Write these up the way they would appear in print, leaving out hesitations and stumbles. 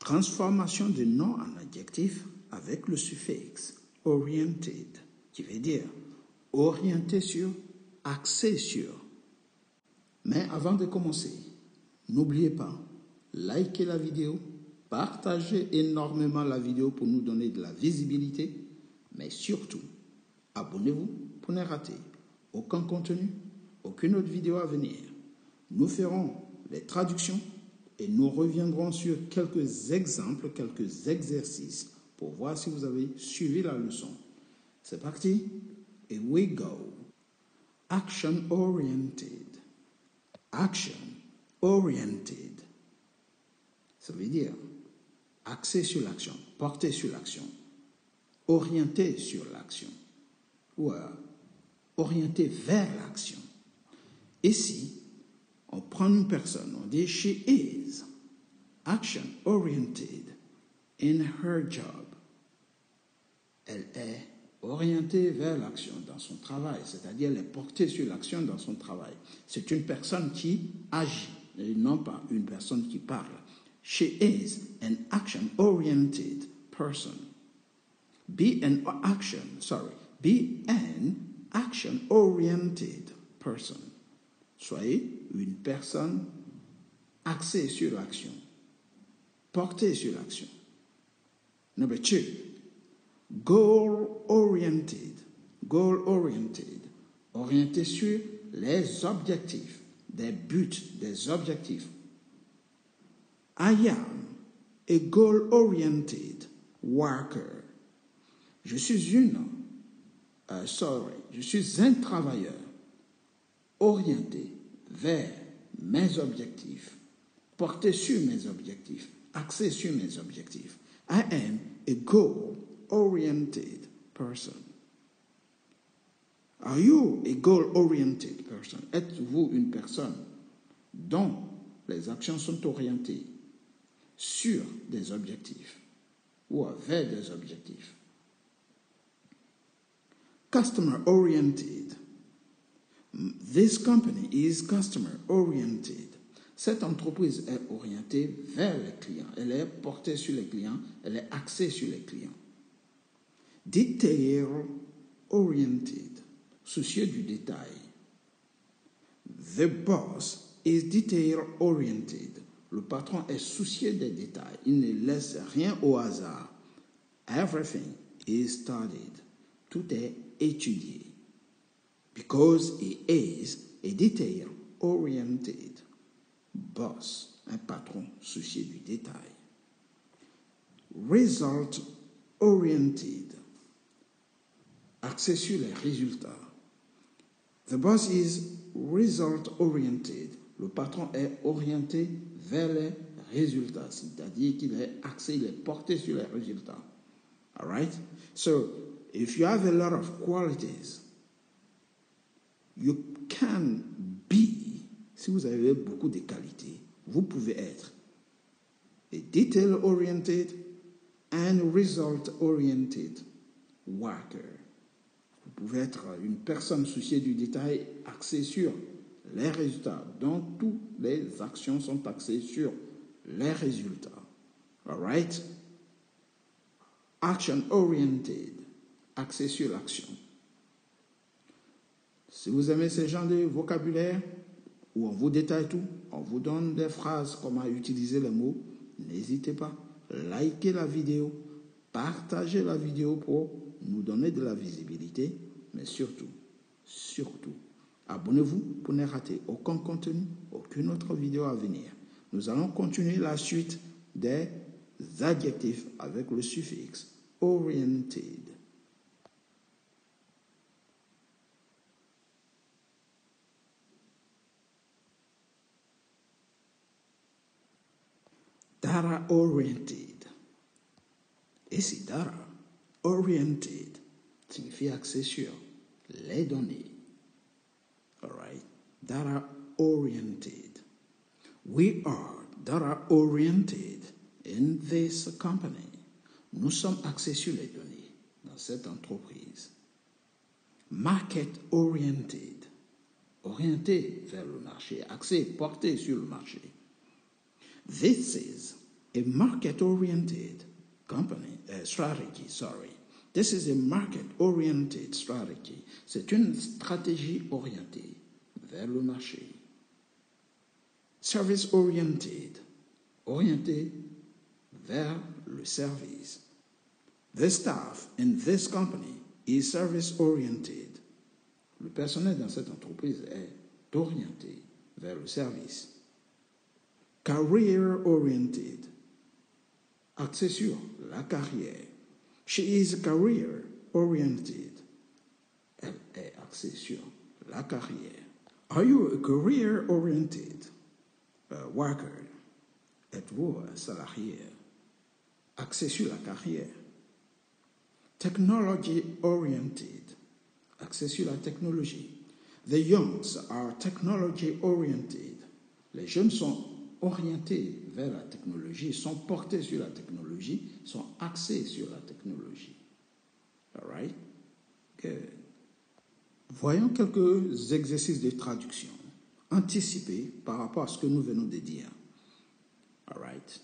Transformation de nom en adjectif avec le suffixe oriented, qui veut dire orienté sur, axé sur. Mais avant de commencer, n'oubliez pas, likez la vidéo, partagez énormément la vidéo pour nous donner de la visibilité, mais surtout, abonnez-vous pour ne rater aucun contenu, aucune autre vidéo à venir. Nous ferons les traductions et nous reviendrons sur quelques exemples, quelques exercices pour voir si vous avez suivi la leçon. C'est parti, here we go. Action oriented. Action oriented. Ça veut dire axé sur l'action, porté sur l'action, orienté sur l'action ou orienté vers l'action. Ici, on prend une personne, on dit she is action oriented in her job. Elle est orientée vers l'action dans son travail, c'est-à-dire elle est portée sur l'action dans son travail. C'est une personne qui agit, et non pas une personne qui parle. She is an action-oriented person. Be an action-oriented person. Soyez une personne axée sur l'action, portée sur l'action. Number 2, goal-oriented. Goal-oriented, orienté sur les objectifs, des buts, des objectifs. I am a goal-oriented worker. Je suis un travailleur orienté vers mes objectifs, porté sur mes objectifs, axé sur mes objectifs. I am a goal-oriented person. Are you a goal-oriented person? Êtes-vous une personne dont les actions sont orientées sur des objectifs ou vers des objectifs? Customer-oriented. This company is customer-oriented. Cette entreprise est orientée vers les clients. Elle est portée sur les clients. Elle est axée sur les clients. Detail-oriented. Soucieux du détail. The boss is detail-oriented. Le patron est soucieux des détails. Il ne laisse rien au hasard. Everything is studied. Tout est étudié. Because he is a detail-oriented boss, un patron soucieux du détail. Result-oriented, axé sur les résultats. The boss is result-oriented. Le patron est orienté vers les résultats, c'est-à-dire qu'il est axé, il est porté sur les résultats. All right? So, if you have a lot of qualities, you can be, si vous avez beaucoup de qualités, vous pouvez être a detail-oriented and result-oriented worker. Vous pouvez être une personne soucieuse du détail, axée sur les résultats. Donc, toutes les actions sont axées sur les résultats. All right? Action-oriented, axé sur l'action. Si vous aimez ce genre de vocabulaire, où on vous détaille tout, on vous donne des phrases, comment utiliser les mots, n'hésitez pas, likez la vidéo, partagez la vidéo pour nous donner de la visibilité, mais surtout, abonnez-vous pour ne rater aucun contenu, aucune autre vidéo à venir. Nous allons continuer la suite des adjectifs avec le suffixe oriented. Data-oriented. Ici, data-oriented signifie axé sur les données. All right? Data-oriented. We are data-oriented in this company. Nous sommes axés sur les données dans cette entreprise. Market-oriented. Orienté vers le marché, axé, porté sur le marché. This is a market-oriented strategy. This is a market-oriented strategy. C'est une stratégie orientée vers le marché. Service-oriented, orienté vers le service. The staff in this company is service-oriented. Le personnel dans cette entreprise est orienté vers le service. Career-oriented, axé sur la carrière. She is career-oriented. Elle est axée sur la carrière. Are you a career-oriented worker? Êtes-vous un salarié axé sur la carrière? Technology-oriented, axé sur la technologie. The youngs are technology-oriented. Les jeunes sont orientés vers la technologie, sont portés sur la technologie, sont axés sur la technologie. All right? Good. Voyons quelques exercices de traduction anticipés par rapport à ce que nous venons de dire. All right?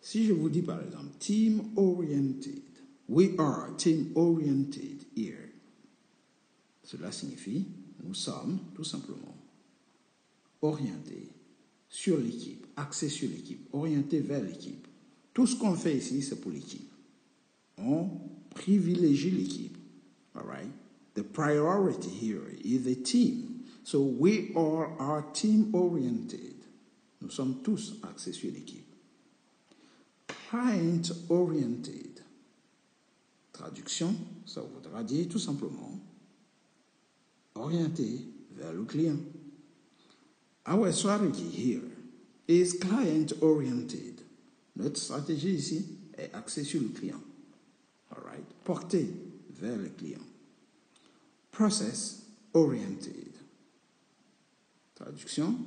Si je vous dis par exemple team-oriented, we are team-oriented here. Cela signifie nous sommes tout simplement orientés sur l'équipe, axés sur l'équipe, orientés vers l'équipe. Tout ce qu'on fait ici, c'est pour l'équipe. On privilégie l'équipe. All right? The priority here is the team. So we all are team-oriented. Nous sommes tous axés sur l'équipe. Client-oriented. Traduction, ça voudra dire tout simplement orienté vers le client. Our strategy here is client-oriented. Notre stratégie ici est axée sur le client. All right? Portée vers le client. Process-oriented. Traduction,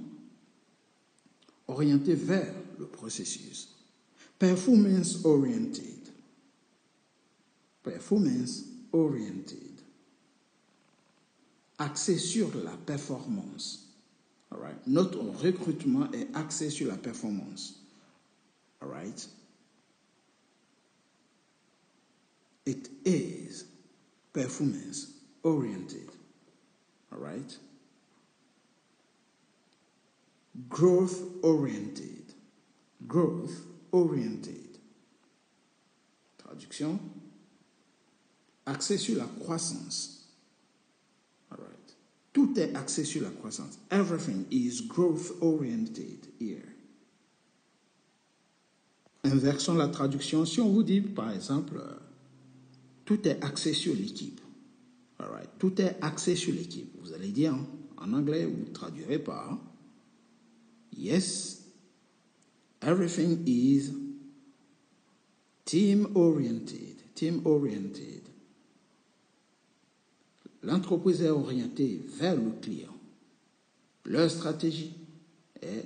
orienté vers le processus. Performance-oriented. Performance-oriented. Axé sur la performance. All right? Notre recrutement est axé sur la performance. All right? It is performance-oriented. All right? Growth-oriented. Growth-oriented. Traduction. Axé sur la croissance. All right. Tout est axé sur la croissance. Everything is growth-oriented here. Inversons la traduction. Si on vous dit, par exemple, tout est axé sur l'équipe. All right. Tout est axé sur l'équipe. Vous allez dire en anglais, vous ne traduirez pas. Yes, everything is team-oriented. Team-oriented. L'entreprise est orientée vers le client. Leur stratégie est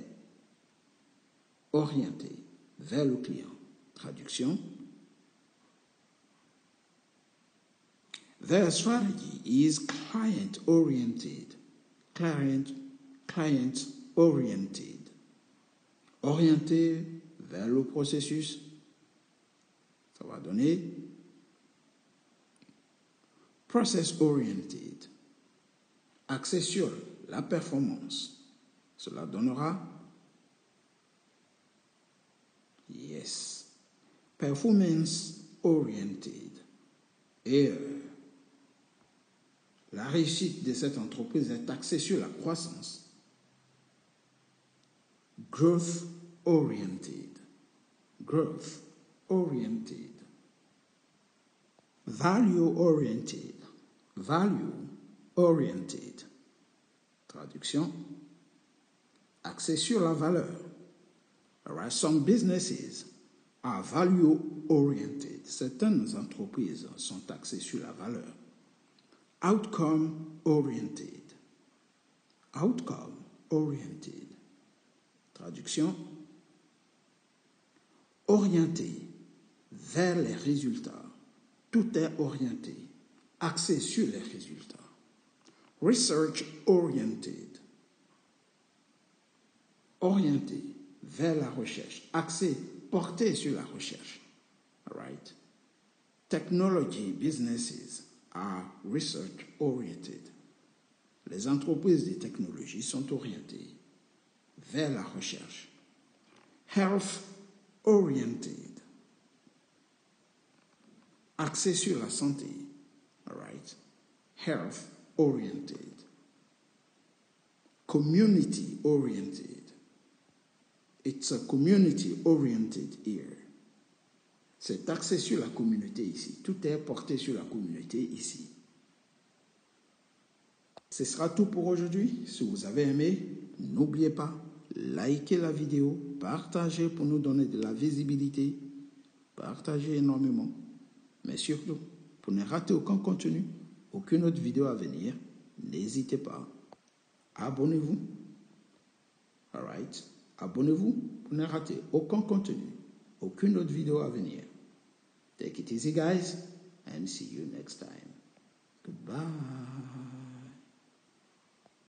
orientée vers le client. Traduction. Their strategy is client-oriented. Client-oriented. Orienté vers le processus. Ça va donner process-oriented. Axé sur la performance. Cela donnera yes. Performance-oriented. Et la réussite de cette entreprise est axée sur la croissance. Growth-oriented. Growth-oriented. Value-oriented. Value-oriented. Traduction. Axé sur la valeur. All right. Some businesses are value-oriented. Certaines entreprises sont axées sur la valeur. Outcome-oriented. Outcome-oriented. Traduction. Orienté vers les résultats. Tout est orienté, axé sur les résultats. Research-oriented. Orienté vers la recherche, axé porté sur la recherche. All right? Technology businesses are research-oriented. Les entreprises de technologie sont orientées vers la recherche. Health-oriented. Axé sur la santé. All right? Health-oriented. Community-oriented. It's a community-oriented here. C'est axé sur la communauté ici. Tout est porté sur la communauté ici. Ce sera tout pour aujourd'hui. Si vous avez aimé, n'oubliez pas, likez la vidéo, partagez pour nous donner de la visibilité, partagez énormément. Mais surtout, pour ne rater aucun contenu, aucune autre vidéo à venir, n'hésitez pas. Abonnez-vous. All right? Abonnez-vous pour ne rater aucun contenu, aucune autre vidéo à venir. Take it easy, guys, and see you next time. Goodbye.